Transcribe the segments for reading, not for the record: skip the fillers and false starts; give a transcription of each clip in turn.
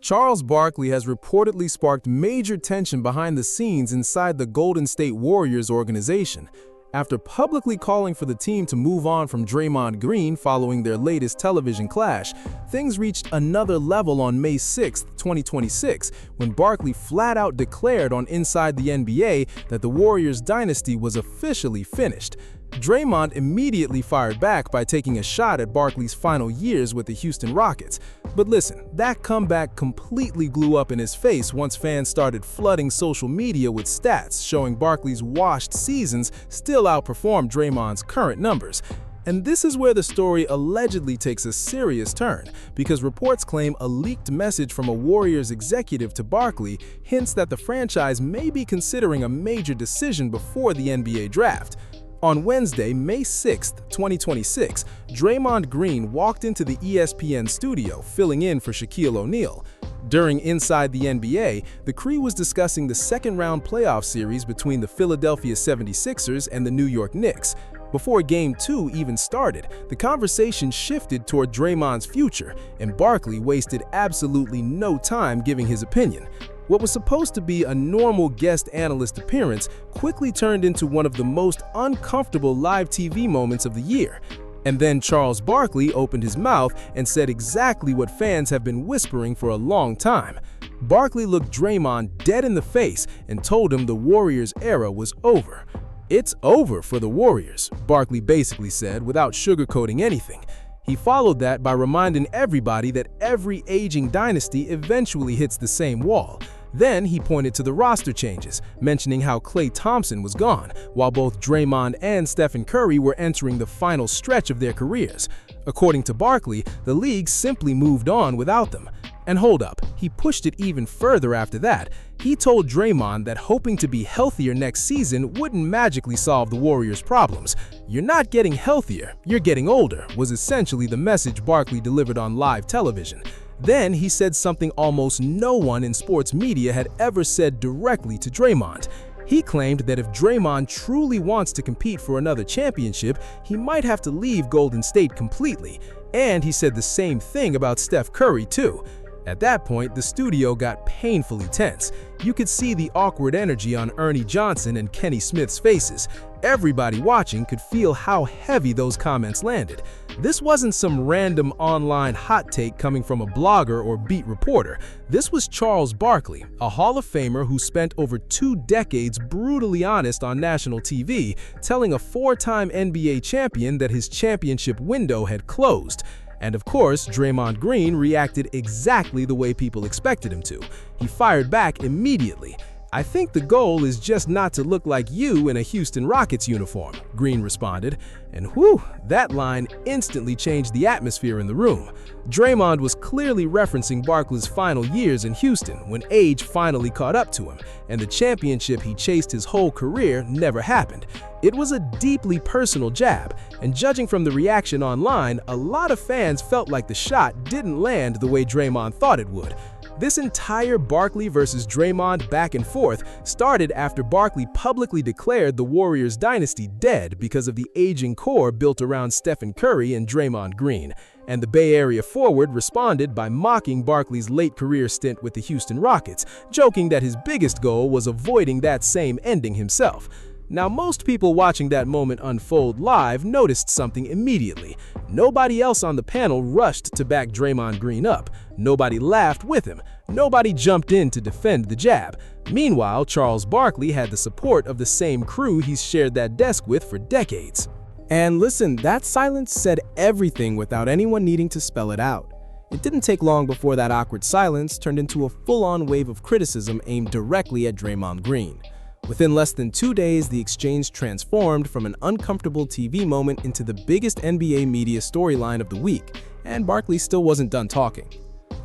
Charles Barkley has reportedly sparked major tension behind the scenes inside the Golden State Warriors organization. After publicly calling for the team to move on from Draymond Green following their latest television clash, things reached another level on May 6, 2026, when Barkley flat out declared on Inside the NBA that the Warriors' dynasty was officially finished. Draymond immediately fired back by taking a shot at Barkley's final years with the Houston Rockets. But listen, that comeback completely blew up in his face once fans started flooding social media with stats showing Barkley's washed seasons still outperformed Draymond's current numbers. And this is where the story allegedly takes a serious turn, because reports claim a leaked message from a Warriors executive to Barkley hints that the franchise may be considering a major decision before the NBA draft. On Wednesday, May 6, 2026, Draymond Green walked into the ESPN studio, filling in for Shaquille O'Neal. During Inside the NBA, the crew was discussing the second-round playoff series between the Philadelphia 76ers and the New York Knicks. Before Game 2 even started, the conversation shifted toward Draymond's future, and Barkley wasted absolutely no time giving his opinion. What was supposed to be a normal guest analyst appearance quickly turned into one of the most uncomfortable live TV moments of the year. And then Charles Barkley opened his mouth and said exactly what fans have been whispering for a long time. Barkley looked Draymond dead in the face and told him the Warriors' era was over. "It's over for the Warriors," Barkley basically said without sugarcoating anything. He followed that by reminding everybody that every aging dynasty eventually hits the same wall. Then he pointed to the roster changes, mentioning how Klay Thompson was gone, while both Draymond and Stephen Curry were entering the final stretch of their careers. According to Barkley, the league simply moved on without them. And hold up, he pushed it even further after that. He told Draymond that hoping to be healthier next season wouldn't magically solve the Warriors' problems. "You're not getting healthier, you're getting older," was essentially the message Barkley delivered on live television. Then he said something almost no one in sports media had ever said directly to Draymond. He claimed that if Draymond truly wants to compete for another championship, he might have to leave Golden State completely. And he said the same thing about Steph Curry too. At that point, the studio got painfully tense. You could see the awkward energy on Ernie Johnson and Kenny Smith's faces. Everybody watching could feel how heavy those comments landed. This wasn't some random online hot take coming from a blogger or beat reporter. This was Charles Barkley, a Hall of Famer who spent over 2 decades brutally honest on national TV, telling a 4-time NBA champion that his championship window had closed. And of course, Draymond Green reacted exactly the way people expected him to. He fired back immediately. "I think the goal is just not to look like you in a Houston Rockets uniform," Green responded. And whew, that line instantly changed the atmosphere in the room. Draymond was clearly referencing Barkley's final years in Houston when age finally caught up to him, and the championship he chased his whole career never happened. It was a deeply personal jab, and judging from the reaction online, a lot of fans felt like the shot didn't land the way Draymond thought it would. This entire Barkley versus Draymond back and forth started after Barkley publicly declared the Warriors' dynasty dead because of the aging core built around Stephen Curry and Draymond Green. And the Bay Area forward responded by mocking Barkley's late career stint with the Houston Rockets, joking that his biggest goal was avoiding that same ending himself. Now, most people watching that moment unfold live noticed something immediately. Nobody else on the panel rushed to back Draymond Green up. Nobody laughed with him. Nobody jumped in to defend the jab. Meanwhile, Charles Barkley had the support of the same crew he's shared that desk with for decades. And listen, that silence said everything without anyone needing to spell it out. It didn't take long before that awkward silence turned into a full-on wave of criticism aimed directly at Draymond Green. Within less than 2 days, the exchange transformed from an uncomfortable TV moment into the biggest NBA media storyline of the week, and Barkley still wasn't done talking.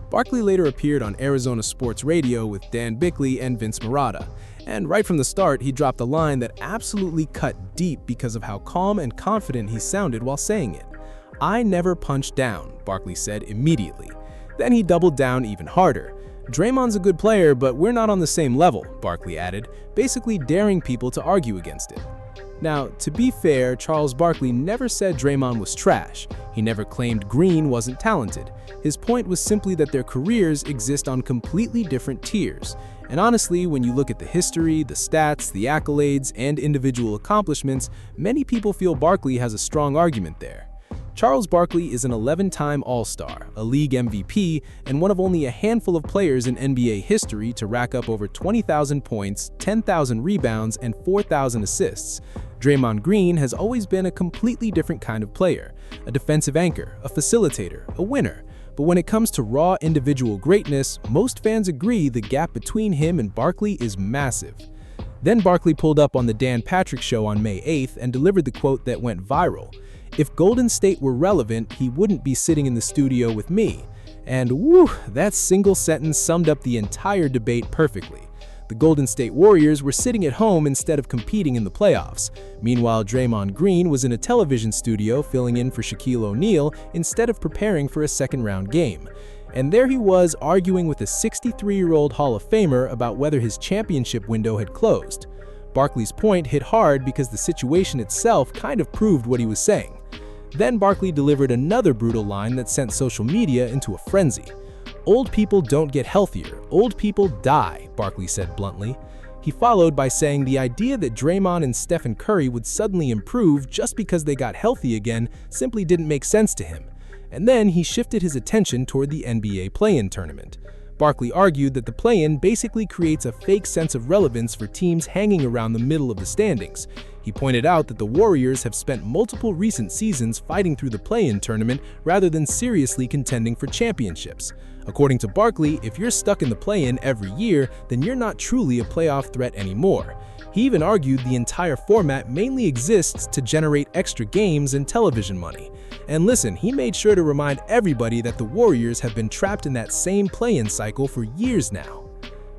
Barkley later appeared on Arizona Sports Radio with Dan Bickley and Vince Marotta, and right from the start, he dropped a line that absolutely cut deep because of how calm and confident he sounded while saying it. "I never punched down," Barkley said immediately. Then he doubled down even harder. "Draymond's a good player, but we're not on the same level," Barkley added, basically daring people to argue against it. Now, to be fair, Charles Barkley never said Draymond was trash. He never claimed Green wasn't talented. His point was simply that their careers exist on completely different tiers. And honestly, when you look at the history, the stats, the accolades, and individual accomplishments, many people feel Barkley has a strong argument there. Charles Barkley is an 11-time All-Star, a league MVP, and one of only a handful of players in NBA history to rack up over 20,000 points, 10,000 rebounds, and 4,000 assists. Draymond Green has always been a completely different kind of player, a defensive anchor, a facilitator, a winner. But when it comes to raw individual greatness, most fans agree the gap between him and Barkley is massive. Then Barkley pulled up on the Dan Patrick Show on May 8th and delivered the quote that went viral. "If Golden State were relevant, he wouldn't be sitting in the studio with me." And whew, that single sentence summed up the entire debate perfectly. The Golden State Warriors were sitting at home instead of competing in the playoffs. Meanwhile, Draymond Green was in a television studio filling in for Shaquille O'Neal instead of preparing for a second-round game. And there he was arguing with a 63-year-old Hall of Famer about whether his championship window had closed. Barkley's point hit hard because the situation itself kind of proved what he was saying. Then Barkley delivered another brutal line that sent social media into a frenzy. "Old people don't get healthier, old people die," Barkley said bluntly. He followed by saying the idea that Draymond and Stephen Curry would suddenly improve just because they got healthy again simply didn't make sense to him. And then he shifted his attention toward the NBA play-in tournament. Barkley argued that the play-in basically creates a fake sense of relevance for teams hanging around the middle of the standings. He pointed out that the Warriors have spent multiple recent seasons fighting through the play-in tournament rather than seriously contending for championships. According to Barkley, if you're stuck in the play-in every year, then you're not truly a playoff threat anymore. He even argued the entire format mainly exists to generate extra games and television money. And listen, he made sure to remind everybody that the Warriors have been trapped in that same play-in cycle for years now.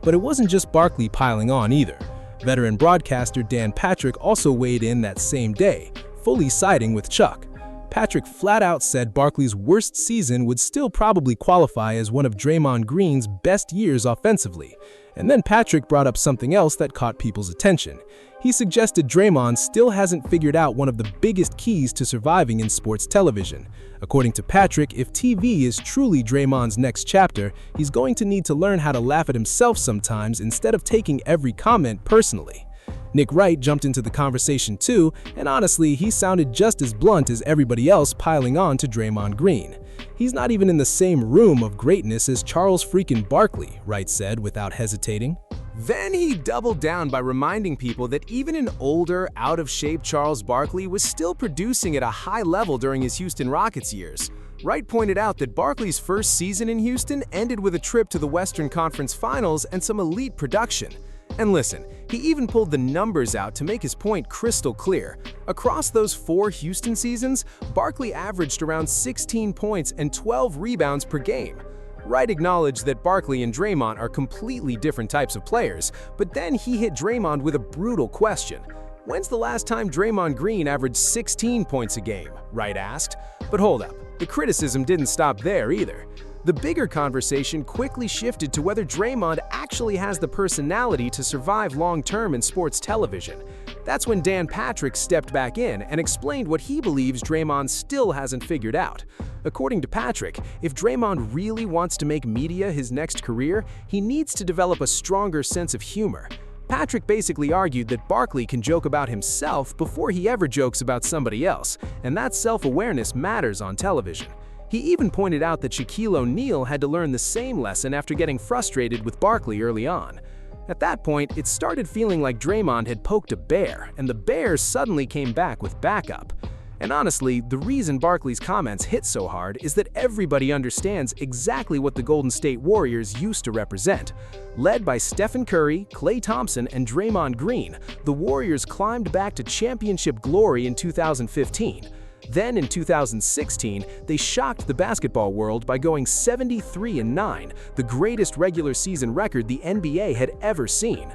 But it wasn't just Barkley piling on either. Veteran broadcaster Dan Patrick also weighed in that same day, fully siding with Chuck. Patrick flat out said Barkley's worst season would still probably qualify as one of Draymond Green's best years offensively. And then Patrick brought up something else that caught people's attention. He suggested Draymond still hasn't figured out one of the biggest keys to surviving in sports television. According to Patrick, if TV is truly Draymond's next chapter, he's going to need to learn how to laugh at himself sometimes instead of taking every comment personally. Nick Wright jumped into the conversation too, and honestly, he sounded just as blunt as everybody else piling on to Draymond Green. "He's not even in the same room of greatness as Charles freaking Barkley," Wright said without hesitating. Then he doubled down by reminding people that even an older, out-of-shape Charles Barkley was still producing at a high level during his Houston Rockets years. Wright pointed out that Barkley's first season in Houston ended with a trip to the Western Conference Finals and some elite production. And listen, he even pulled the numbers out to make his point crystal clear. Across those 4 Houston seasons, Barkley averaged around 16 points and 12 rebounds per game. Wright acknowledged that Barkley and Draymond are completely different types of players, but then he hit Draymond with a brutal question. "When's the last time Draymond Green averaged 16 points a game?" Wright asked. But hold up, the criticism didn't stop there either. The bigger conversation quickly shifted to whether Draymond actually has the personality to survive long-term in sports television. That's when Dan Patrick stepped back in and explained what he believes Draymond still hasn't figured out. According to Patrick, if Draymond really wants to make media his next career, he needs to develop a stronger sense of humor. Patrick basically argued that Barkley can joke about himself before he ever jokes about somebody else, and that self-awareness matters on television. He even pointed out that Shaquille O'Neal had to learn the same lesson after getting frustrated with Barkley early on. At that point, it started feeling like Draymond had poked a bear, and the Bears suddenly came back with backup. And honestly, the reason Barkley's comments hit so hard is that everybody understands exactly what the Golden State Warriors used to represent. Led by Stephen Curry, Klay Thompson, and Draymond Green, the Warriors climbed back to championship glory in 2015. Then in 2016, they shocked the basketball world by going 73-9, the greatest regular season record the NBA had ever seen.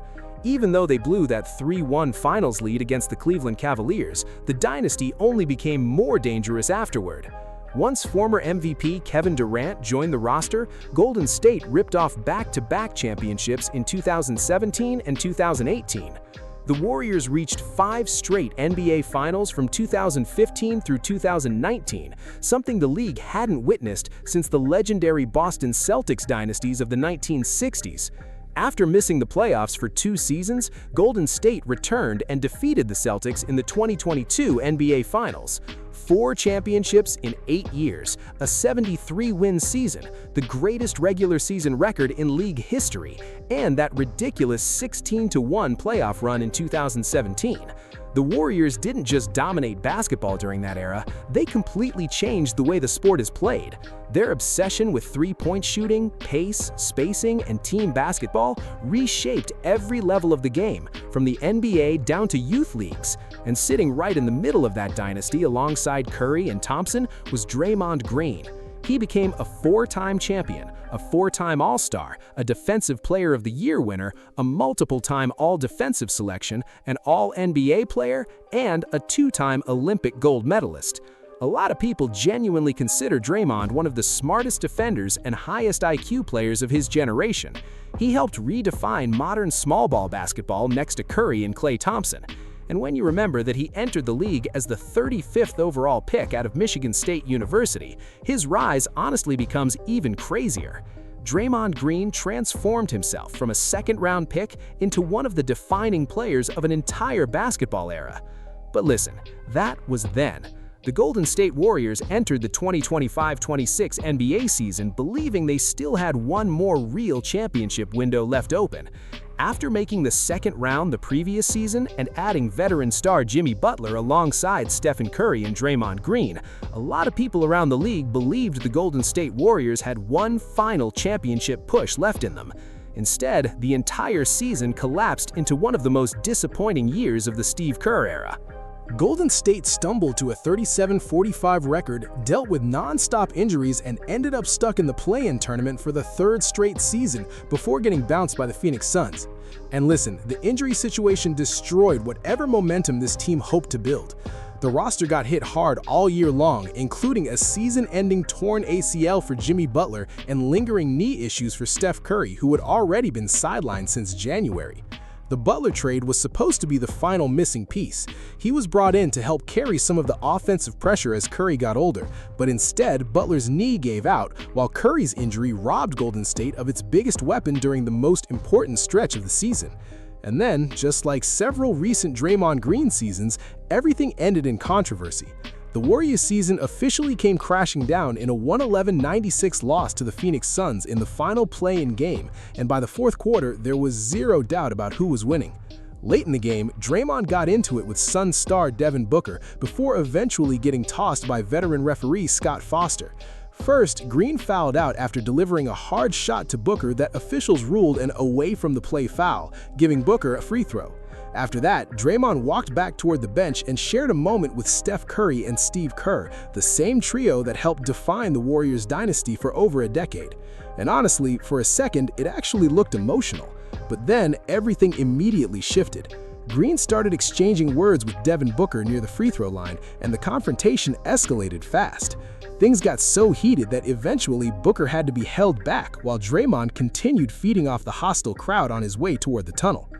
Even though they blew that 3-1 finals lead against the Cleveland Cavaliers, the dynasty only became more dangerous afterward. Once former MVP Kevin Durant joined the roster, Golden State ripped off back-to-back championships in 2017 and 2018. The Warriors reached 5 straight NBA Finals from 2015 through 2019, something the league hadn't witnessed since the legendary Boston Celtics dynasties of the 1960s. After missing the playoffs for 2 seasons, Golden State returned and defeated the Celtics in the 2022 NBA Finals. 4 championships in 8 years, a 73-win season, the greatest regular season record in league history, and that ridiculous 16-1 playoff run in 2017. The Warriors didn't just dominate basketball during that era, they completely changed the way the sport is played. Their obsession with three-point shooting, pace, spacing, and team basketball reshaped every level of the game, from the NBA down to youth leagues. And sitting right in the middle of that dynasty alongside Curry and Thompson was Draymond Green. He became a 4-time champion, a 4-time All-Star, a Defensive Player of the Year winner, a multiple-time All-Defensive selection, an All-NBA player, and a 2-time Olympic gold medalist. A lot of people genuinely consider Draymond one of the smartest defenders and highest IQ players of his generation. He helped redefine modern small ball basketball next to Curry and Klay Thompson. And when you remember that he entered the league as the 35th overall pick out of Michigan State University, his rise honestly becomes even crazier. Draymond Green transformed himself from a second-round pick into one of the defining players of an entire basketball era. But listen, that was then. The Golden State Warriors entered the 2025-26 NBA season believing they still had one more real championship window left open. After making the second round the previous season and adding veteran star Jimmy Butler alongside Stephen Curry and Draymond Green, a lot of people around the league believed the Golden State Warriors had one final championship push left in them. Instead, the entire season collapsed into one of the most disappointing years of the Steve Kerr era. Golden State stumbled to a 37-45 record, dealt with non-stop injuries, and ended up stuck in the play-in tournament for the 3rd straight season before getting bounced by the Phoenix Suns. And listen, the injury situation destroyed whatever momentum this team hoped to build. The roster got hit hard all year long, including a season-ending torn ACL for Jimmy Butler and lingering knee issues for Steph Curry, who had already been sidelined since January. The Butler trade was supposed to be the final missing piece. He was brought in to help carry some of the offensive pressure as Curry got older, but instead, Butler's knee gave out, while Curry's injury robbed Golden State of its biggest weapon during the most important stretch of the season. And then, just like several recent Draymond Green seasons, everything ended in controversy. The Warriors season officially came crashing down in a 111-96 loss to the Phoenix Suns in the final play-in game, and by the 4th quarter, there was zero doubt about who was winning. Late in the game, Draymond got into it with Suns star Devin Booker before eventually getting tossed by veteran referee Scott Foster. First, Green fouled out after delivering a hard shot to Booker that officials ruled an away-from-the-play foul, giving Booker a free throw. After that, Draymond walked back toward the bench and shared a moment with Steph Curry and Steve Kerr, the same trio that helped define the Warriors' dynasty for over a decade. And honestly, for a second, it actually looked emotional. But then, everything immediately shifted. Green started exchanging words with Devin Booker near the free throw line, and the confrontation escalated fast. Things got so heated that eventually Booker had to be held back while Draymond continued feeding off the hostile crowd on his way toward the tunnel.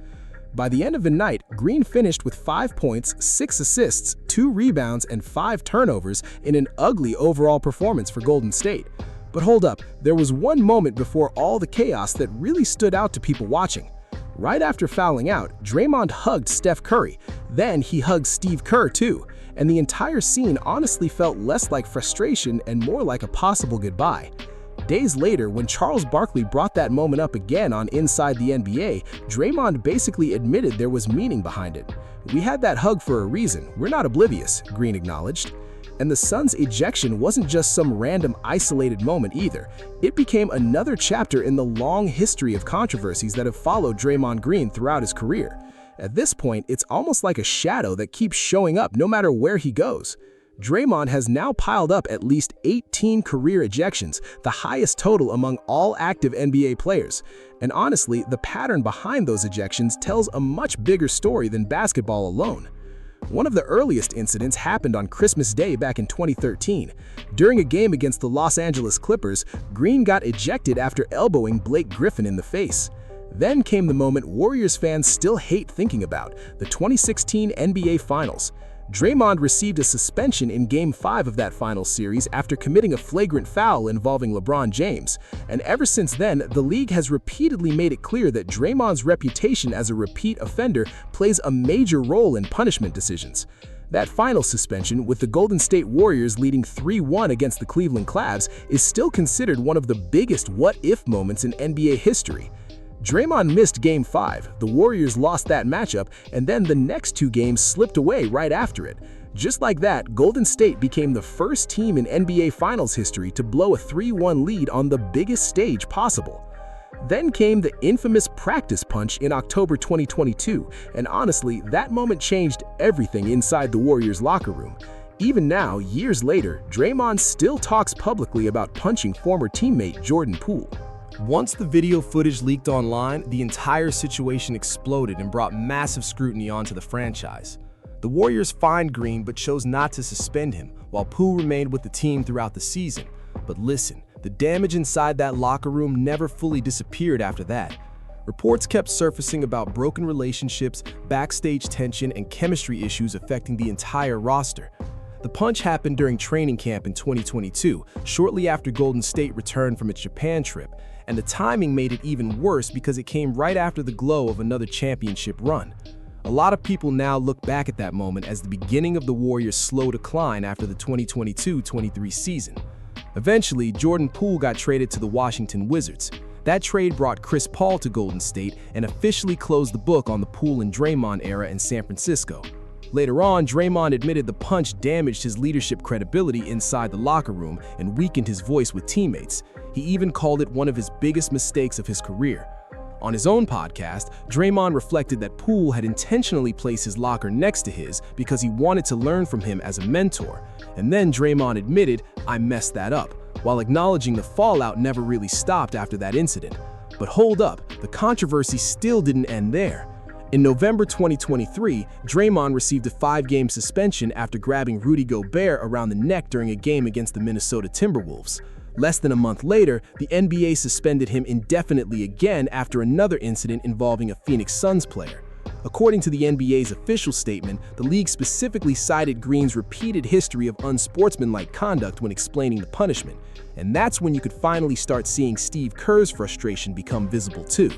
By the end of the night, Green finished with 5 points, 6 assists, 2 rebounds, and 5 turnovers in an ugly overall performance for Golden State. But hold up, there was one moment before all the chaos that really stood out to people watching. Right after fouling out, Draymond hugged Steph Curry. Then he hugged Steve Kerr too, and the entire scene honestly felt less like frustration and more like a possible goodbye. Days later, when Charles Barkley brought that moment up again on Inside the NBA, Draymond basically admitted there was meaning behind it. "We had that hug for a reason, we're not oblivious," Green acknowledged. And the Suns' ejection wasn't just some random isolated moment either. It became another chapter in the long history of controversies that have followed Draymond Green throughout his career. At this point, it's almost like a shadow that keeps showing up no matter where he goes. Draymond has now piled up at least 18 career ejections, the highest total among all active NBA players. And honestly, the pattern behind those ejections tells a much bigger story than basketball alone. One of the earliest incidents happened on Christmas Day back in 2013. During a game against the Los Angeles Clippers, Green got ejected after elbowing Blake Griffin in the face. Then came the moment Warriors fans still hate thinking about, the 2016 NBA Finals. Draymond received a suspension in Game 5 of that finals series after committing a flagrant foul involving LeBron James, and ever since then, the league has repeatedly made it clear that Draymond's reputation as a repeat offender plays a major role in punishment decisions. That final suspension, with the Golden State Warriors leading 3-1 against the Cleveland Cavs, is still considered one of the biggest what-if moments in NBA history. Draymond missed Game 5, the Warriors lost that matchup, and then the next two games slipped away right after it. Just like that, Golden State became the first team in NBA Finals history to blow a 3-1 lead on the biggest stage possible. Then came the infamous practice punch in October 2022, and honestly, that moment changed everything inside the Warriors locker room. Even now, years later, Draymond still talks publicly about punching former teammate Jordan Poole. Once the video footage leaked online, the entire situation exploded and brought massive scrutiny onto the franchise. The Warriors fined Green but chose not to suspend him, while Poole remained with the team throughout the season. But listen, the damage inside that locker room never fully disappeared after that. Reports kept surfacing about broken relationships, backstage tension, and chemistry issues affecting the entire roster. The punch happened during training camp in 2022, shortly after Golden State returned from its Japan trip, and the timing made it even worse because it came right after the glow of another championship run. A lot of people now look back at that moment as the beginning of the Warriors' slow decline after the 2022-23 season. Eventually, Jordan Poole got traded to the Washington Wizards. That trade brought Chris Paul to Golden State and officially closed the book on the Poole and Draymond era in San Francisco. Later on, Draymond admitted the punch damaged his leadership credibility inside the locker room and weakened his voice with teammates. He even called it one of his biggest mistakes of his career. On his own podcast, Draymond reflected that Poole had intentionally placed his locker next to his because he wanted to learn from him as a mentor. And then Draymond admitted, "I messed that up," while acknowledging the fallout never really stopped after that incident. But hold up, the controversy still didn't end there. In November 2023, Draymond received a 5-game suspension after grabbing Rudy Gobert around the neck during a game against the Minnesota Timberwolves. Less than a month later, the NBA suspended him indefinitely again after another incident involving a Phoenix Suns player. According to the NBA's official statement, the league specifically cited Green's repeated history of unsportsmanlike conduct when explaining the punishment, and that's when you could finally start seeing Steve Kerr's frustration become visible too.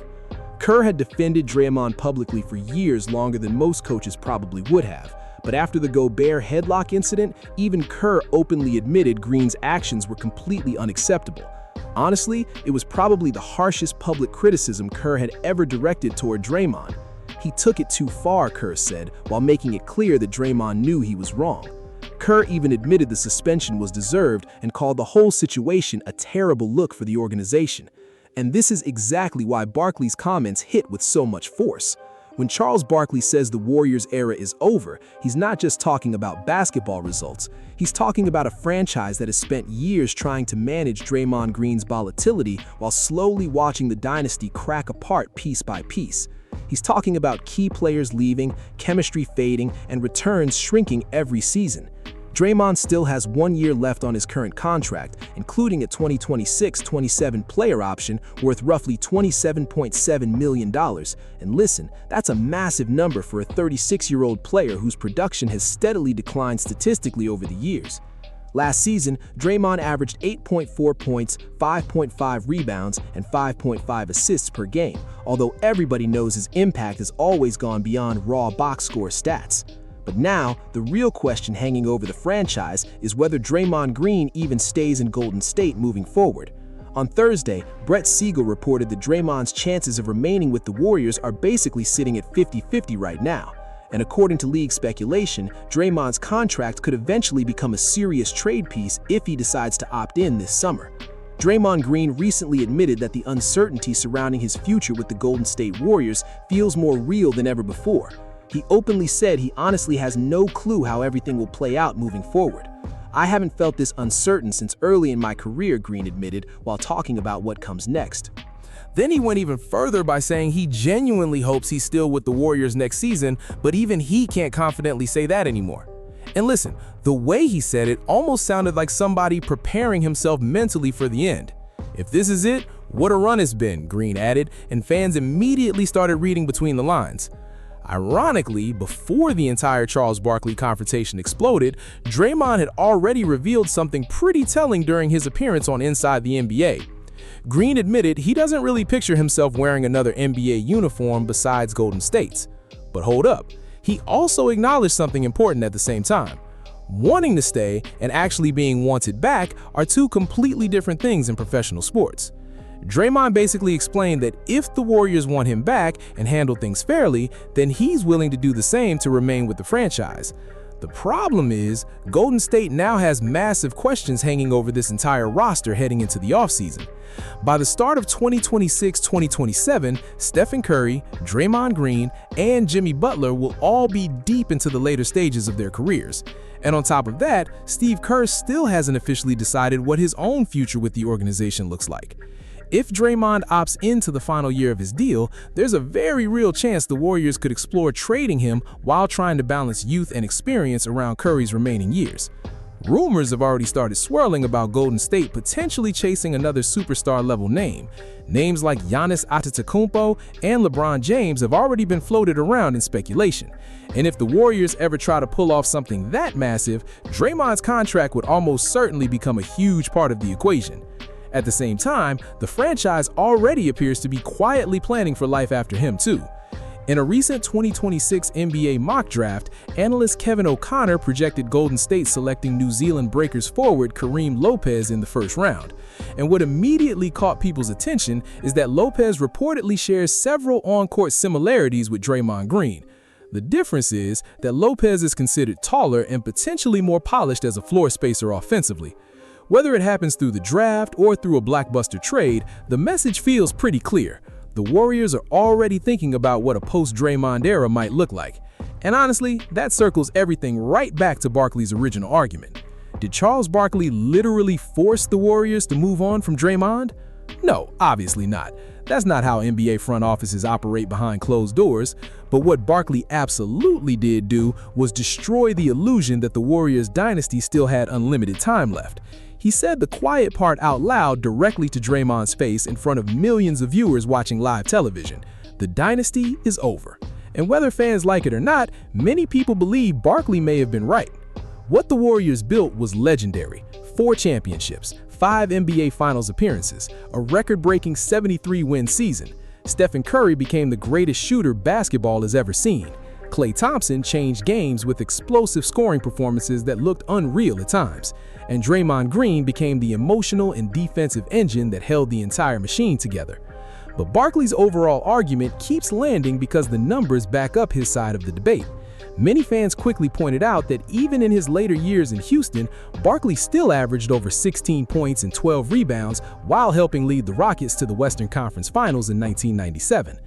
Kerr had defended Draymond publicly for years, longer than most coaches probably would have. But after the Gobert headlock incident, even Kerr openly admitted Green's actions were completely unacceptable. Honestly, it was probably the harshest public criticism Kerr had ever directed toward Draymond. He took it too far, Kerr said, while making it clear that Draymond knew he was wrong. Kerr even admitted the suspension was deserved and called the whole situation a terrible look for the organization. And this is exactly why Barkley's comments hit with so much force. When Charles Barkley says the Warriors' era is over, he's not just talking about basketball results. He's talking about a franchise that has spent years trying to manage Draymond Green's volatility while slowly watching the dynasty crack apart piece by piece. He's talking about key players leaving, chemistry fading, and returns shrinking every season. Draymond still has 1 year left on his current contract, including a 2026-27 player option worth roughly $27.7 million. And listen, that's a massive number for a 36-year-old player whose production has steadily declined statistically over the years. Last season, Draymond averaged 8.4 points, 5.5 rebounds, and 5.5 assists per game, although everybody knows his impact has always gone beyond raw box score stats. But now, the real question hanging over the franchise is whether Draymond Green even stays in Golden State moving forward. On Thursday, Brett Siegel reported that Draymond's chances of remaining with the Warriors are basically sitting at 50-50 right now. And according to league speculation, Draymond's contract could eventually become a serious trade piece if he decides to opt in this summer. Draymond Green recently admitted that the uncertainty surrounding his future with the Golden State Warriors feels more real than ever before. He openly said he honestly has no clue how everything will play out moving forward. "I haven't felt this uncertain since early in my career," Green admitted, while talking about what comes next. Then he went even further by saying he genuinely hopes he's still with the Warriors next season, but even he can't confidently say that anymore. And listen, the way he said it almost sounded like somebody preparing himself mentally for the end. "If this is it, what a run it's been," Green added, and fans immediately started reading between the lines. Ironically, before the entire Charles Barkley confrontation exploded, Draymond had already revealed something pretty telling during his appearance on Inside the NBA. Green admitted he doesn't really picture himself wearing another NBA uniform besides Golden State's. But hold up, he also acknowledged something important at the same time. Wanting to stay and actually being wanted back are two completely different things in professional sports. Draymond basically explained that if the Warriors want him back and handle things fairly, then he's willing to do the same to remain with the franchise. The problem is, Golden State now has massive questions hanging over this entire roster heading into the offseason. By the start of 2026-2027, Stephen Curry, Draymond Green, and Jimmy Butler will all be deep into the later stages of their careers. And on top of that, Steve Kerr still hasn't officially decided what his own future with the organization looks like. If Draymond opts into the final year of his deal, there's a very real chance the Warriors could explore trading him while trying to balance youth and experience around Curry's remaining years. Rumors have already started swirling about Golden State potentially chasing another superstar-level name. Names like Giannis Antetokounmpo and LeBron James have already been floated around in speculation. And if the Warriors ever try to pull off something that massive, Draymond's contract would almost certainly become a huge part of the equation. At the same time, the franchise already appears to be quietly planning for life after him too. In a recent 2026 NBA mock draft, analyst Kevin O'Connor projected Golden State selecting New Zealand Breakers forward Kareem Lopez in the first round. And what immediately caught people's attention is that Lopez reportedly shares several on-court similarities with Draymond Green. The difference is that Lopez is considered taller and potentially more polished as a floor spacer offensively. Whether it happens through the draft or through a blockbuster trade, the message feels pretty clear. The Warriors are already thinking about what a post-Draymond era might look like. And honestly, that circles everything right back to Barkley's original argument. Did Charles Barkley literally force the Warriors to move on from Draymond? No, obviously not. That's not how NBA front offices operate behind closed doors. But what Barkley absolutely did do was destroy the illusion that the Warriors dynasty still had unlimited time left. He said the quiet part out loud directly to Draymond's face in front of millions of viewers watching live television. The dynasty is over. And whether fans like it or not, many people believe Barkley may have been right. What the Warriors built was legendary. 4 championships, 5 NBA Finals appearances, a record-breaking 73-win season. Stephen Curry became the greatest shooter basketball has ever seen. Klay Thompson changed games with explosive scoring performances that looked unreal at times. And Draymond Green became the emotional and defensive engine that held the entire machine together. But Barkley's overall argument keeps landing because the numbers back up his side of the debate. Many fans quickly pointed out that even in his later years in Houston, Barkley still averaged over 16 points and 12 rebounds while helping lead the Rockets to the Western Conference Finals in 1997.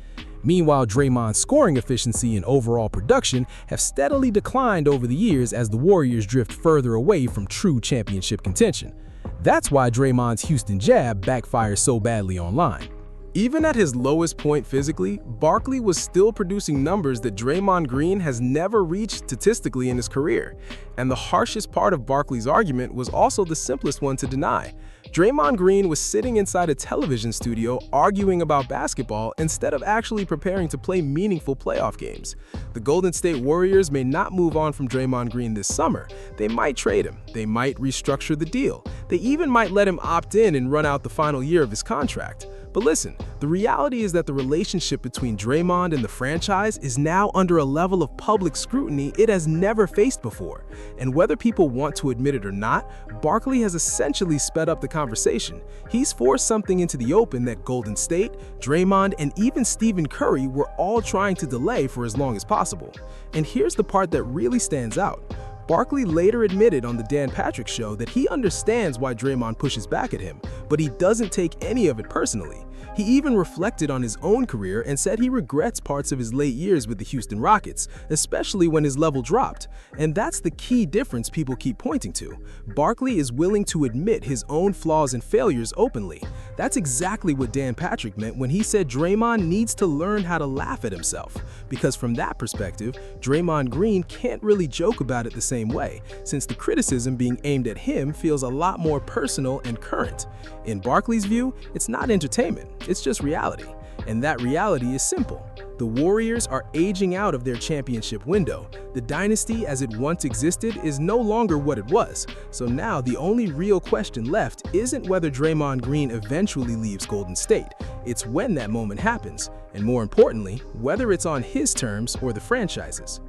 Meanwhile, Draymond's scoring efficiency and overall production have steadily declined over the years as the Warriors drift further away from true championship contention. That's why Draymond's Houston jab backfires so badly online. Even at his lowest point physically, Barkley was still producing numbers that Draymond Green has never reached statistically in his career. And the harshest part of Barkley's argument was also the simplest one to deny. Draymond Green was sitting inside a television studio arguing about basketball instead of actually preparing to play meaningful playoff games. The Golden State Warriors may not move on from Draymond Green this summer. They might trade him. They might restructure the deal. They even might let him opt in and run out the final year of his contract. But listen, the reality is that the relationship between Draymond and the franchise is now under a level of public scrutiny it has never faced before. And whether people want to admit it or not, Barkley has essentially sped up the conversation. He's forced something into the open that Golden State, Draymond, and even Stephen Curry were all trying to delay for as long as possible. And here's the part that really stands out. Barkley later admitted on the Dan Patrick Show that he understands why Draymond pushes back at him, but he doesn't take any of it personally. He even reflected on his own career and said he regrets parts of his late years with the Houston Rockets, especially when his level dropped. And that's the key difference people keep pointing to. Barkley is willing to admit his own flaws and failures openly. That's exactly what Dan Patrick meant when he said Draymond needs to learn how to laugh at himself. Because from that perspective, Draymond Green can't really joke about it the same way, since the criticism being aimed at him feels a lot more personal and current. In Barkley's view, it's not entertainment, it's just reality. And that reality is simple. The Warriors are aging out of their championship window. The dynasty as it once existed is no longer what it was. So now the only real question left isn't whether Draymond Green eventually leaves Golden State. It's when that moment happens. And more importantly, whether it's on his terms or the franchise's.